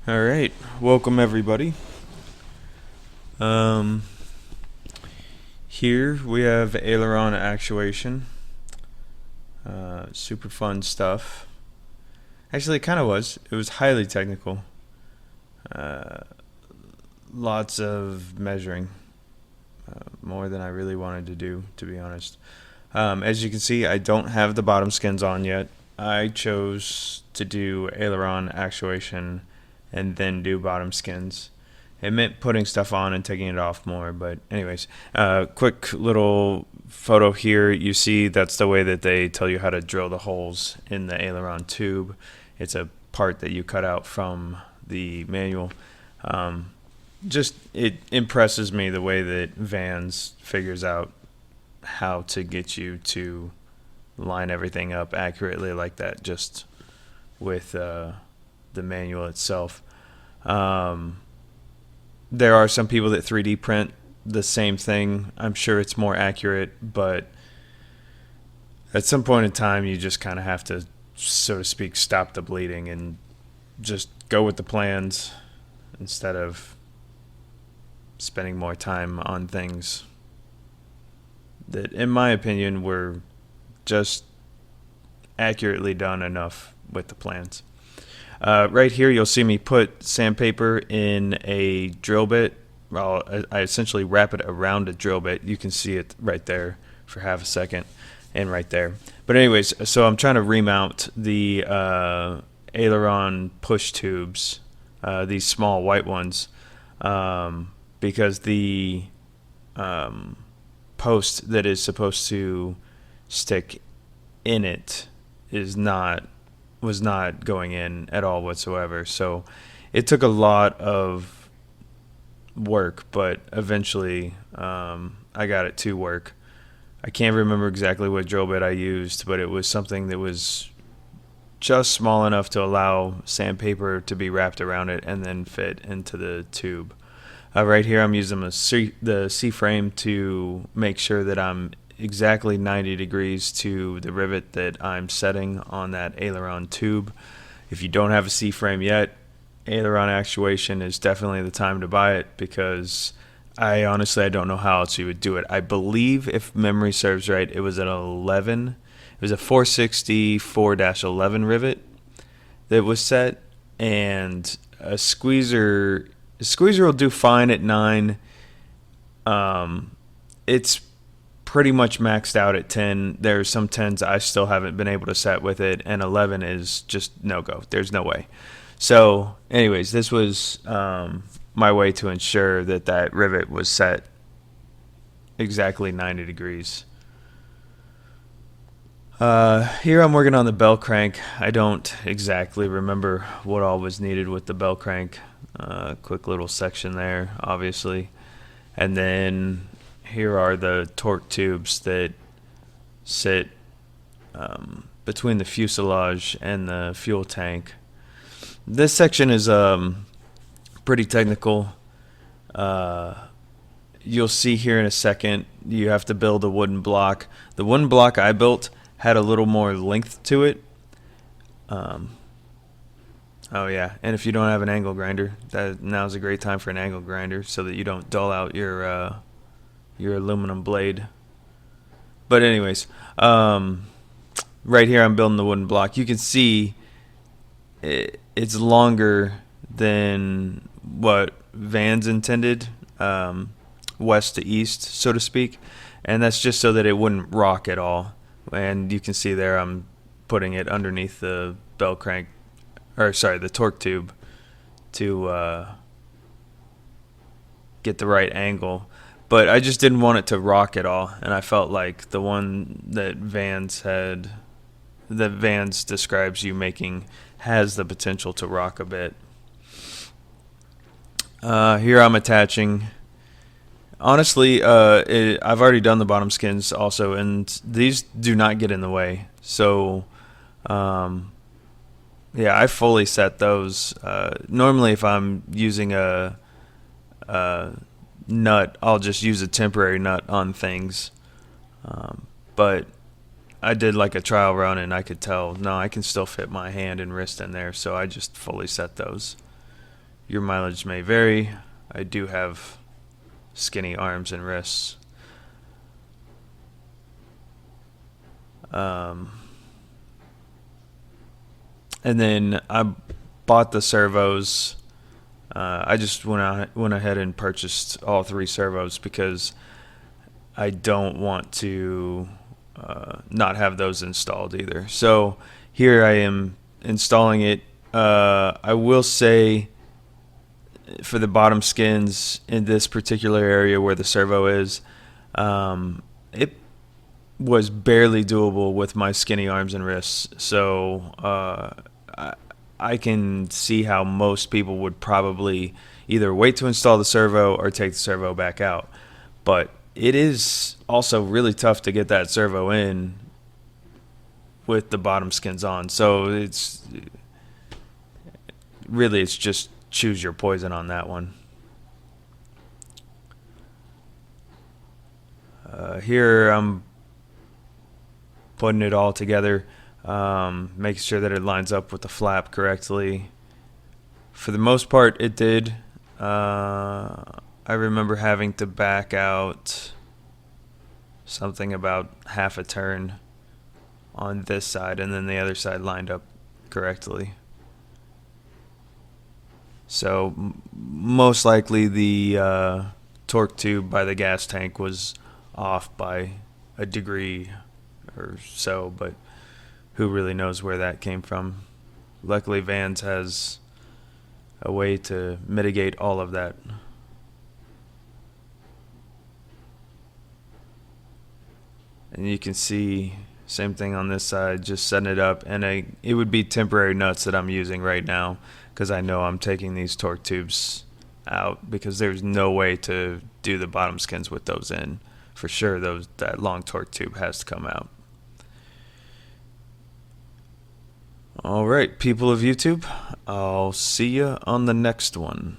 All right, welcome everybody. Um, Here we have Aileron Actuation. Super fun stuff. Actually, it kind of was. It was highly technical. Uh, Lots of measuring, more than I really wanted to do, to be honest. As you can see, I don't have the bottom skins on yet. I chose to do Aileron Actuation and then do bottom skins. It meant putting stuff on and taking it off more, but anyways, quick little photo here. You see that's the way that they tell you how to drill the holes in the aileron tube. It's a part that you cut out from the manual. Just it impresses me the way that Vans figures out how to get you to line everything up accurately like that, just with the manual itself. There are some people that 3D print the same thing. I'm sure it's more accurate, but at some point in time, you just kind of have to, so to speak, stop the bleeding and just go with the plans instead of spending more time on things that, in my opinion, were just accurately done enough with the plans. Right here, you'll see me put sandpaper in a drill bit. Well, I essentially wrap it around a drill bit. You can see it right there for half a second and right there. But anyways, so I'm trying to remount the aileron push tubes, these small white ones, because the post that is supposed to stick in it was not going in at all whatsoever. So it took a lot of work, but eventually I got it to work. I can't remember exactly what drill bit I used, but it was something that was just small enough to allow sandpaper to be wrapped around it and then fit into the tube. Right here I'm using the C-frame to make sure that I'm exactly 90 degrees to the rivet that I'm setting on that aileron tube. If you don't have a C-frame yet, Aileron Actuation is definitely the time to buy it, because I don't know how else you would do it. I believe, if memory serves right, it was an 11. It was a 460 4-11 rivet that was set, and a squeezer will do fine at 9. It's pretty much maxed out at 10. There's some 10s I still haven't been able to set with it, and 11 is just no go. There's no way. So anyways, this was my way to ensure that that rivet was set exactly 90 degrees. Here I'm working on the bell crank. I don't exactly remember what all was needed with the bell crank. Quick little section there, obviously. And then here are the torque tubes that sit between the fuselage and the fuel tank. This section is pretty technical. You'll see here in a second, you have to build a wooden block. The wooden block I built had a little more length to it. Oh yeah, and if you don't have an angle grinder, now's a great time for an angle grinder so that you don't dull out your aluminum blade. But anyways, right here I'm building the wooden block. You can see it's longer than what Vans intended, west to east, so to speak, and that's just so that it wouldn't rock at all. And you can see there I'm putting it underneath the bell crank, or sorry, the torque tube, to get the right angle. But I just didn't want it to rock at all, and I felt like the one that Vans describes you making has the potential to rock a bit. Here I'm attaching. Honestly, I've already done the bottom skins also, and these do not get in the way. So, yeah, I fully set those. Normally, if I'm using a nut, I'll just use a temporary nut on things. But I did like a trial run, and I could tell, no, I can still fit my hand and wrist in there, so I just fully set those. Your mileage may vary. I do have skinny arms and wrists. And then I bought the servos. I just went ahead and purchased all 3 servos because I don't want to not have those installed either. So here I am installing it. I will say for the bottom skins in this particular area where the servo is, it was barely doable with my skinny arms and wrists. So I can see how most people would probably either wait to install the servo or take the servo back out. But it is also really tough to get that servo in with the bottom skins on. So it's just choose your poison on that one. Here I'm putting it all together, making sure that it lines up with the flap correctly. For the most part, it did. I remember having to back out something about half a turn on this side, and then the other side lined up correctly. So most likely the torque tube by the gas tank was off by a degree or so, but who really knows where that came from. Luckily Vans has a way to mitigate all of that. And you can see same thing on this side, just setting it up, and it would be temporary nuts that I'm using right now because I know I'm taking these torque tubes out because there's no way to do the bottom skins with those in. For sure that long torque tube has to come out. Alright, people of YouTube, I'll see you on the next one.